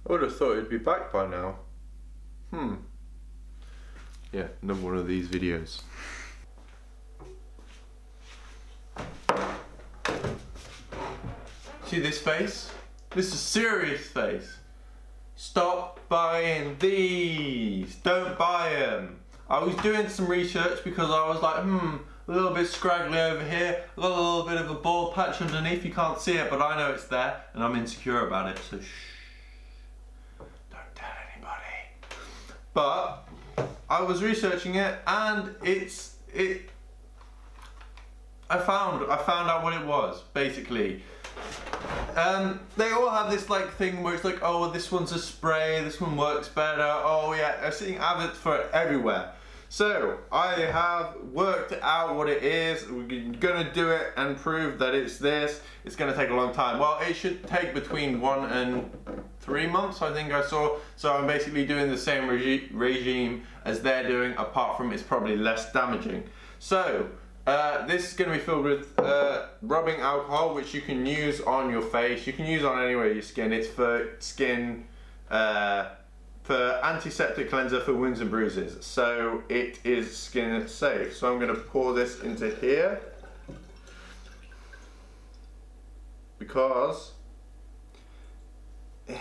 I would have thought it'd be back by now. Yeah, another one of these videos. See this face? This is serious face. Stop buying these. Don't buy them. I was doing some research because I was like, a little bit scraggly over here. I got a little bit of a bald patch underneath. You can't see it, but I know it's there, and I'm insecure about it. So shh. Don't tell anybody. But I was researching it, and I found out what it was basically. They all have this like thing where it's like, oh, this one's a spray, this one works better. Oh yeah, I'm seeing adverts for it everywhere. So I have worked out what it is. We're gonna do it and prove that it's this. It's gonna take a long time. Well, it should take between 1 and 3 months, I think I saw. So I'm basically doing the same regime as they're doing, apart from it's probably less damaging. So this is going to be filled with rubbing alcohol, which you can use on your face. You can use on anywhere your skin. It's for skin, for antiseptic cleanser for wounds and bruises. So it is skin safe. So I'm going to pour this into here because, and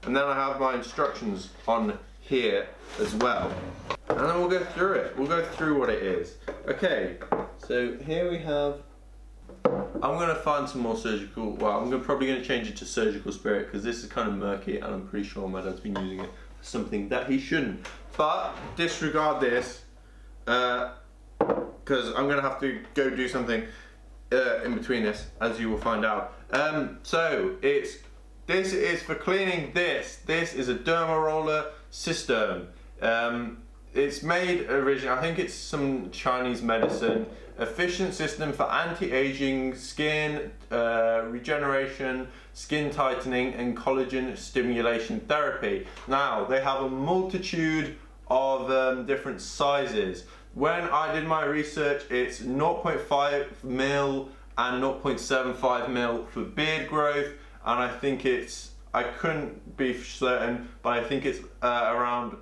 then I have my instructions on here as well. And then we'll go through it. We'll go through what it is. Okay, so here we have, I'm going to find some more surgical, well, I'm probably going to change it to surgical spirit because this is kind of murky and I'm pretty sure my dad's been using it for something that he shouldn't. But disregard this because I'm going to have to go do something in between this, as you will find out. So this is for cleaning this. This is a derma roller system. It's made originally, I think it's some Chinese medicine, efficient system for anti-aging, skin regeneration, skin tightening and collagen stimulation therapy. Now, they have a multitude of different sizes. When I did my research, it's 0.5 mil and 0.75 mil for beard growth, and I think it's, I couldn't be certain, but I think it's around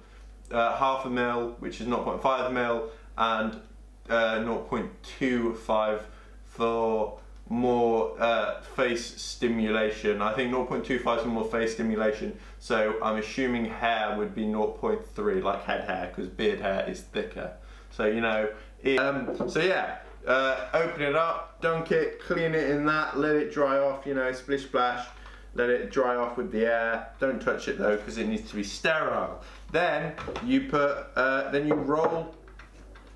half a mil, which is 0.5 mil, and 0.25 for more face stimulation. I think 0.25 for more face stimulation. So I'm assuming hair would be 0.3, like head hair, because beard hair is thicker. So you know, so yeah, open it up, dunk it, clean it in that, let it dry off. You know, splish splash. Let it dry off with the air. Don't touch it though, because it needs to be sterile. Then you put, then you roll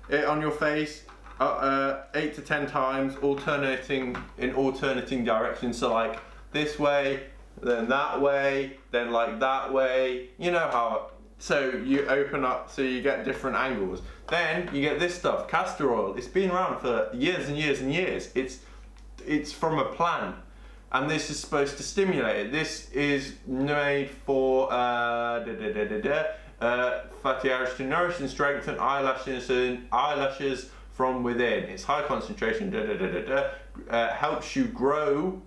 it on your face 8 to 10 times, alternating directions. So like this way, then that way, then like that way. You know how. So you open up, so you get different angles. Then you get this stuff, castor oil. It's been around for years and years and years. It's from a plant. And this is supposed to stimulate it. This is made for fatty acids to nourish and strengthen eyelashes from within. It's high concentration. Helps you grow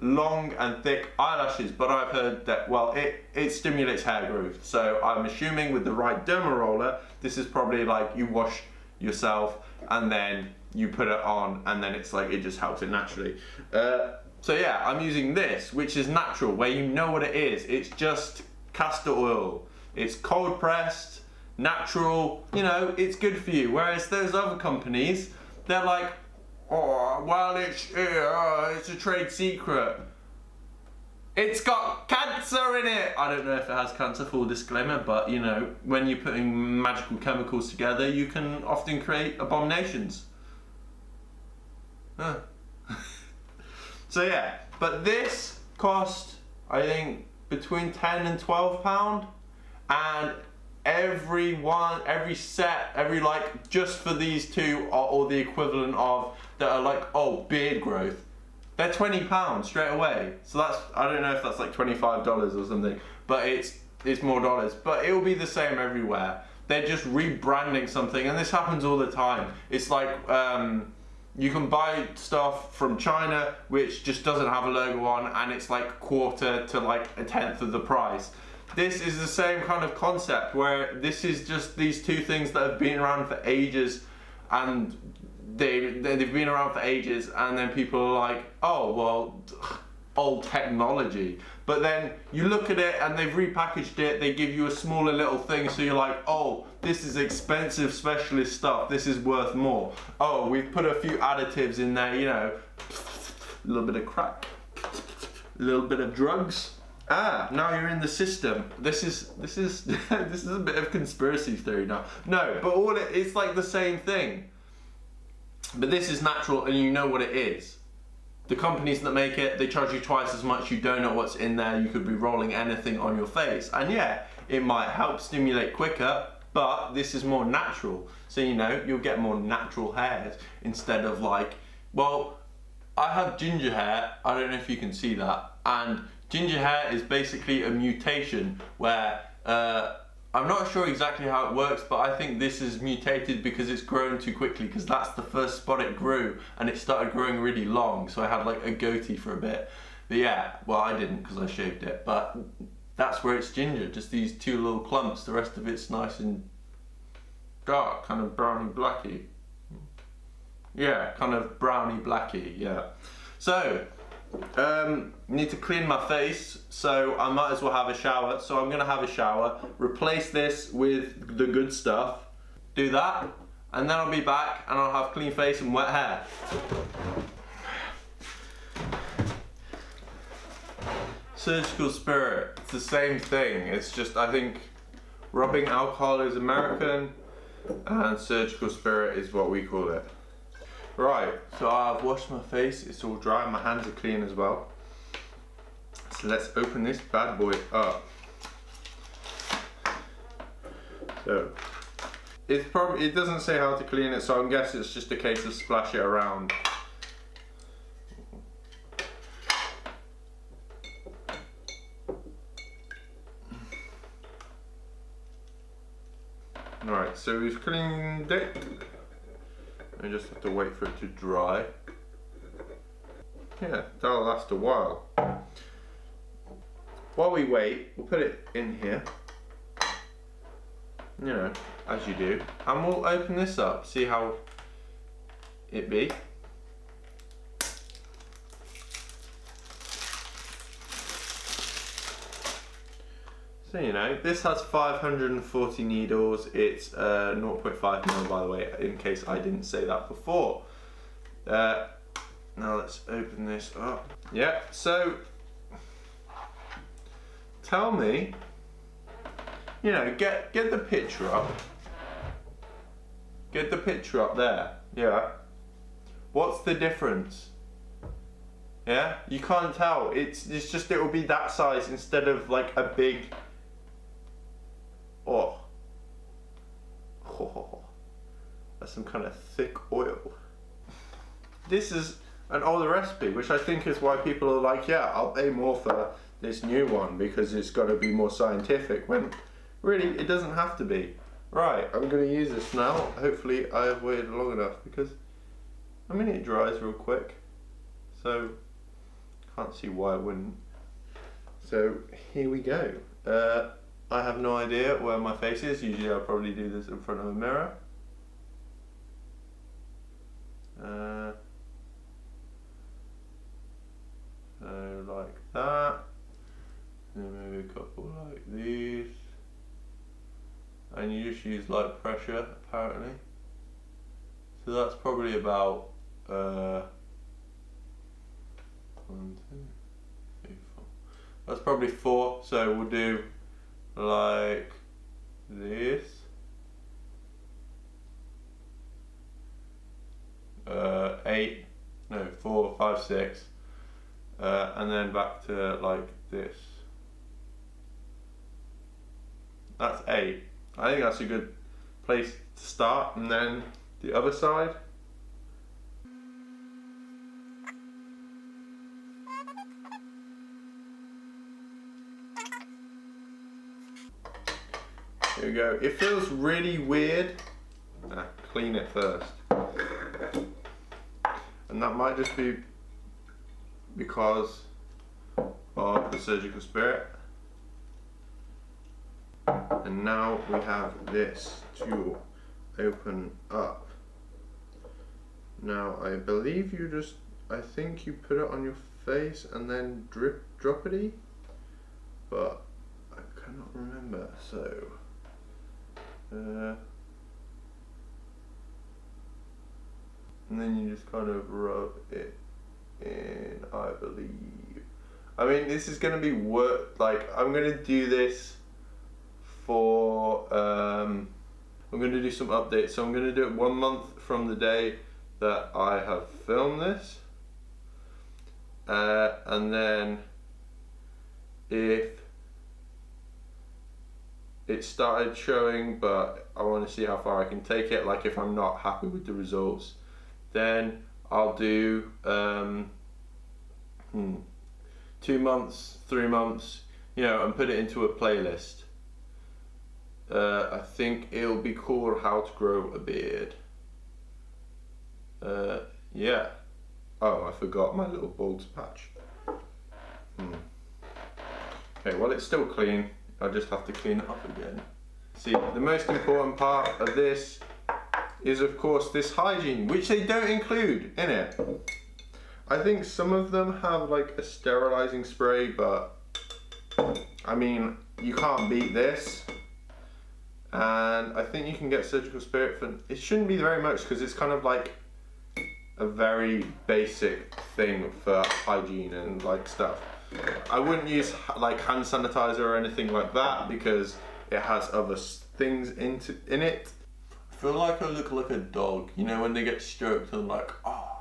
long and thick eyelashes. But I've heard that, well, it stimulates hair growth. So I'm assuming with the right derma roller, this is probably like you wash yourself and then you put it on, and then it's like it just helps it naturally. So yeah, I'm using this, which is natural, where you know what it is. It's just castor oil. It's cold pressed, natural. You know, it's good for you. Whereas those other companies, they're like, oh, well, it's a trade secret. It's got cancer in it. I don't know if it has cancer, full disclaimer, but you know, when you're putting magical chemicals together, you can often create abominations. Huh. So yeah, but this cost, I think, between £10 and £12, and every set, like, just for these two are all the equivalent of, that are like, oh, beard growth, they're £20 straight away. So that's, I don't know if that's like $25 or something, but it's more dollars, but it will be the same everywhere. They're just rebranding something, and this happens all the time. It's like You can buy stuff from China which just doesn't have a logo on, and it's like quarter to like a tenth of the price. This is the same kind of concept, where this is just these two things that have been around for ages, and they've been around for ages, and then people are like, oh well, old technology. But then you look at it and they've repackaged it, they give you a smaller little thing, so you're like, oh, this is expensive specialist stuff, this is worth more. Oh, we've put a few additives in there, you know, a little bit of crack, a little bit of drugs. Ah, now you're in the system. This is this is a bit of conspiracy theory now. No, but it's like the same thing. But this is natural, and you know what it is. The companies that make it, they charge you twice as much. You don't know what's in there. You could be rolling anything on your face. And yeah, it might help stimulate quicker, but this is more natural. So, you know, you'll get more natural hairs instead of like, well, I have ginger hair. I don't know if you can see that. And ginger hair is basically a mutation where, I'm not sure exactly how it works, but I think this is mutated because it's grown too quickly, because that's the first spot it grew, and it started growing really long, so I had like a goatee for a bit. But yeah, well, I didn't because I shaved it, but that's where it's ginger, just these two little clumps. The rest of it's nice and dark, kind of browny blacky. Yeah, kind of browny blacky, yeah. So, need to clean my face, so I might as well have a shower. So I'm gonna have a shower, replace this with the good stuff, do that, and then I'll be back and I'll have clean face and wet hair. Surgical Spirit, it's the same thing. It's just, I think rubbing alcohol is American and Surgical Spirit is what we call it. Right, so I've washed my face, it's all dry, my hands are clean as well. So let's open this bad boy up. So, it doesn't say how to clean it, so I guess it's just a case of splash it around. Alright, so we've cleaned it. I just have to wait for it to dry. Yeah, that'll last a while. While we wait, we'll put it in here. You know, as you do. And we'll open this up, see how it be. So, you know, this has 540 needles. It's 0.5 mil, by the way, in case I didn't say that before. Now let's open this up. Yeah, so tell me, you know, get the picture up. Get the picture up there. Yeah. What's the difference? Yeah, you can't tell. It's just, it will be that size instead of like a big. Oh, that's some kind of thick oil. This is an older recipe, which I think is why people are like, yeah, I'll pay more for this new one because it's got to be more scientific, when really it doesn't have to be. Right, I'm going to use this now. Hopefully I have waited long enough, because I mean it dries real quick, so can't see why I wouldn't. So here we go. I have no idea where my face is. Usually I'll probably do this in front of a mirror. So like that. And maybe a couple like these. And you just use light pressure, apparently. So that's probably about 1, 2, 3, 4. That's probably 4. So we'll do like this. 8, no, 4, 5, 6, and then back to like this. That's 8. I think that's a good place to start, and then the other side. Here we go. It feels really weird. Clean it first. And that might just be because of the surgical spirit. And now we have this to open up. Now I believe I think you put it on your face and then drop it, but I cannot remember, so and then you just kind of rub it in, I believe. I mean, this is going to be like, I'm going to do this for, I'm going to do some updates, so I'm going to do it 1 month from the day that I have filmed this, and then if it started showing but I want to see how far I can take it, like if I'm not happy with the results, then I'll do 2 months, 3 months, you know, and put it into a playlist. I think it'll be called How to Grow a Beard. Yeah. Oh, I forgot my little bald patch. Okay, well, it's still clean. I just have to clean it up again. See, the most important part of this is, of course, this hygiene, which they don't include in it. I think some of them have like a sterilizing spray, but I mean, you can't beat this. And I think you can get surgical spirit for, it shouldn't be very much because it's kind of like a very basic thing for hygiene and like stuff. I wouldn't use like hand sanitizer or anything like that because it has other things in it. I feel like I look like a dog, you know, when they get stroked and like, oh.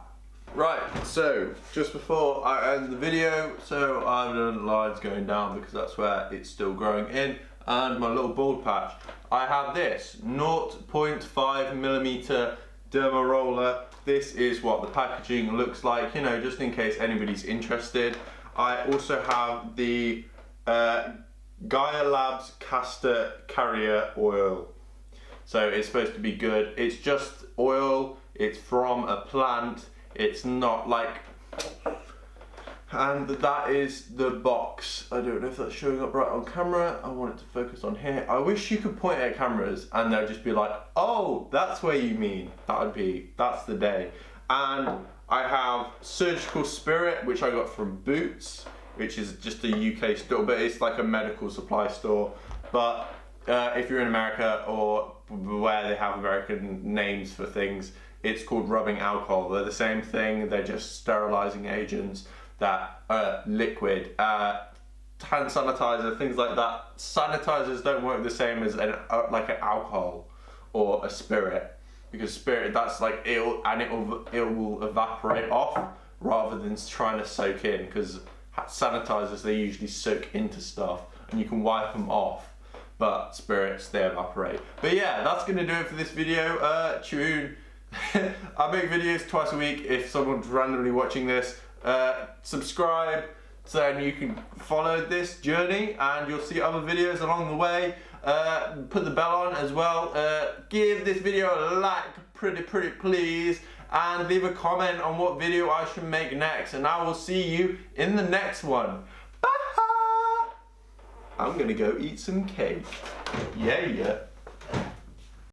Right, so just before I end the video, so I've done lines going down because that's where it's still growing in, and my little bald patch. I have this 0.5mm derma roller. This is what the packaging looks like, you know, just in case anybody's interested. I also have the Gaia Labs Castor Carrier Oil. So it's supposed to be good. It's just oil, it's from a plant, it's not like, and that is the box. I don't know if that's showing up right on camera. I want it to focus on here. I wish you could point at cameras and they'll just be like, oh, that's where you mean. That's the day. And I have Surgical Spirit, which I got from Boots, which is just a UK store, but it's like a medical supply store. But if you're in America or where they have American names for things, it's called rubbing alcohol. They're the same thing, they're just sterilizing agents that are liquid. Hand sanitizer, things like that. Sanitizers don't work the same as like an alcohol or a spirit, because spirit, that's like, it will evaporate off rather than trying to soak in, because sanitizers, they usually soak into stuff and you can wipe them off, but spirits, they evaporate. But yeah, that's gonna do it for this video. Tune. I make videos twice a week if someone's randomly watching this. Subscribe so then you can follow this journey and you'll see other videos along the way. Put the bell on as well. Give this video a like, pretty please, and leave a comment on what video I should make next, and I will see you in the next one. Bye! I'm gonna go eat some cake. Yeah.